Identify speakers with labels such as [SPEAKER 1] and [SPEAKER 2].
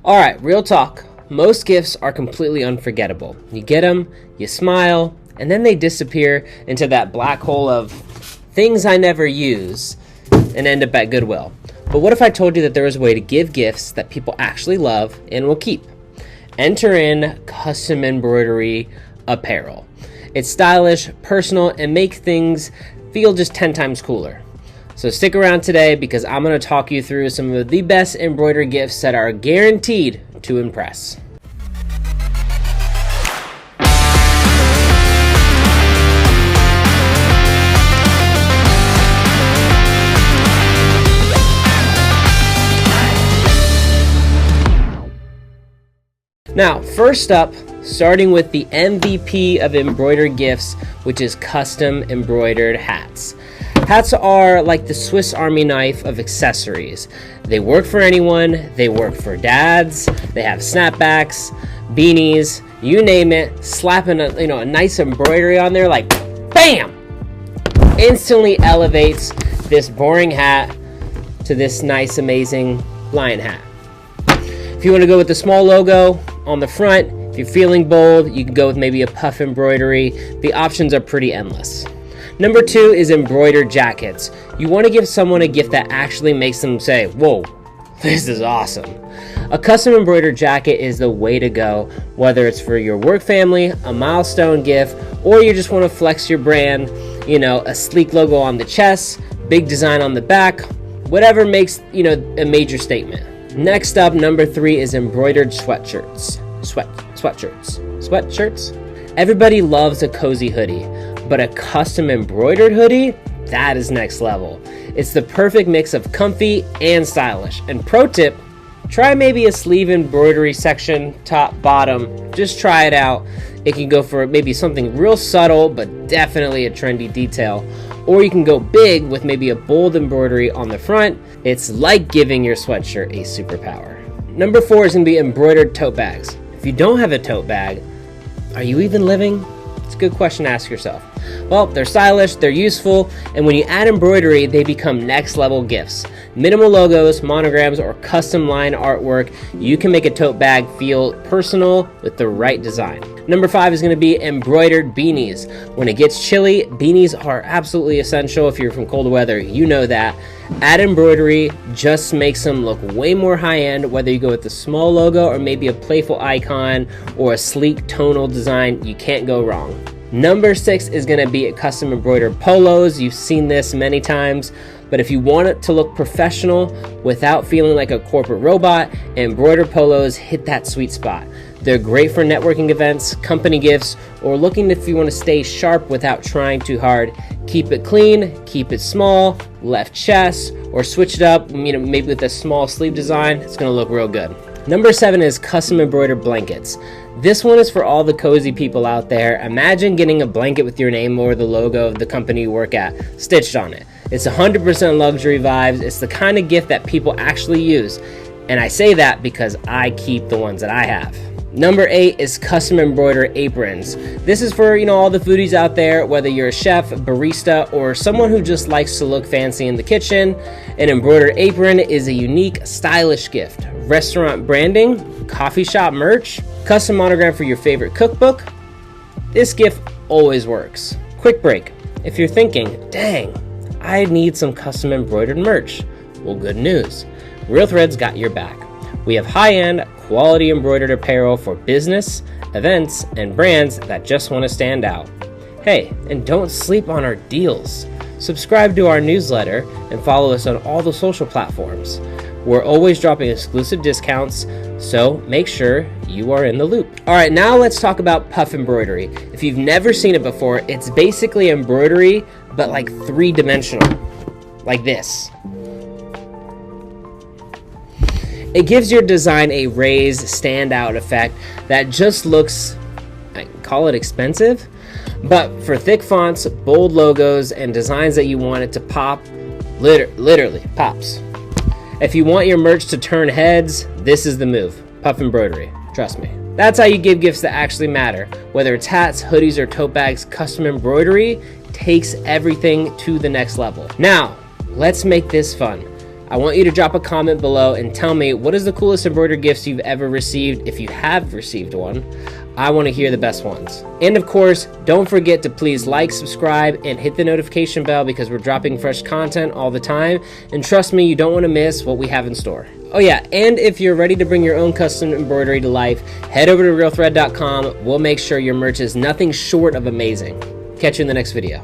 [SPEAKER 1] All right, real talk. Most gifts are completely unforgettable. You get them, you smile, and then they disappear into that black hole of things I never use and end up at Goodwill. But what if I told you that there is a way to give gifts that people actually love and will keep? Enter in custom embroidery apparel. It's stylish, personal, and makes things feel just 10 times cooler. So stick around today because I'm going to talk you through some of the best embroidery gifts that are guaranteed to impress. Now, first up, starting with the MVP of embroidered gifts, which is custom embroidered hats. Hats are like the Swiss Army knife of accessories. They work for anyone, they work for dads, they have snapbacks, beanies, you name it. Slapping a nice embroidery on there, like bam! Instantly elevates this boring hat to this nice, amazing lion hat. If you want to go with the small logo on the front, if you're feeling bold, you can go with maybe a puff embroidery. The options are pretty endless. Number 2 is embroidered jackets. You want to give someone a gift that actually makes them say, whoa, this is awesome. A custom embroidered jacket is the way to go, whether it's for your work family, a milestone gift, or you just want to flex your brand, a sleek logo on the chest, big design on the back, whatever makes, a major statement. Next up, number 3 is embroidered sweatshirts. Sweatshirts? Everybody loves a cozy hoodie, but a custom embroidered hoodie? That is next level. It's the perfect mix of comfy and stylish. And pro tip, try maybe a sleeve embroidery section, top, bottom. Just try it out. It can go for maybe something real subtle, but definitely a trendy detail. Or you can go big with maybe a bold embroidery on the front. It's like giving your sweatshirt a superpower. Number 4 is going to be embroidered tote bags. If you don't have a tote bag, are you even living? It's a good question to ask yourself. Well, they're stylish, they're useful, and when you add embroidery, they become next level gifts. Minimal logos, monograms, or custom line artwork, you can make a tote bag feel personal with the right design. Number 5 is going to be embroidered beanies. When it gets chilly, beanies are absolutely essential. If you're from cold weather, you know that. Add embroidery just makes them look way more high-end, whether you go with the small logo or maybe a playful icon or a sleek tonal design, you can't go wrong. Number 6 is going to be custom embroidered polos. You've seen this many times, but if you want it to look professional without feeling like a corporate robot, embroidered polos hit that sweet spot. They're great for networking events, company gifts, or looking if you want to stay sharp without trying too hard. Keep it clean, keep it small, left chest, or switch it up, maybe with a small sleeve design. It's going to look real good. Number 7 is custom embroidered blankets. This one is for all the cozy people out there. Imagine getting a blanket with your name or the logo of the company you work at stitched on it. It's 100% luxury vibes. It's the kind of gift that people actually use. And I say that because I keep the ones that I have. Number 8 is custom embroidered aprons. This is for, all the foodies out there, whether you're a chef, barista, or someone who just likes to look fancy in the kitchen. An embroidered apron is a unique, stylish gift. Restaurant branding, coffee shop merch, custom monogram for your favorite cookbook. This gift always works. Quick break. If you're thinking, dang, I need some custom embroidered merch. Well, good news. Real Thread's got your back. We have high-end, quality embroidered apparel for business, events, and brands that just want to stand out. Hey, and don't sleep on our deals. Subscribe to our newsletter and follow us on all the social platforms. We're always dropping exclusive discounts, so make sure you are in the loop. All right, now let's talk about puff embroidery. If you've never seen it before, it's basically embroidery, but like 3-dimensional, like this. It gives your design a raised, standout effect that just looks, I call it expensive, but for thick fonts, bold logos, and designs that you want it to pop, literally pops. If you want your merch to turn heads, this is the move. Puff embroidery, trust me. That's how you give gifts that actually matter. Whether it's hats, hoodies, or tote bags, custom embroidery takes everything to the next level. Now, let's make this fun. I want you to drop a comment below and tell me what is the coolest embroidered gifts you've ever received if you have received one. I want to hear the best ones. And of course, don't forget to please like, subscribe, and hit the notification bell because we're dropping fresh content all the time. And trust me, you don't want to miss what we have in store. Oh yeah, and if you're ready to bring your own custom embroidery to life, head over to realthread.com. We'll make sure your merch is nothing short of amazing. Catch you in the next video.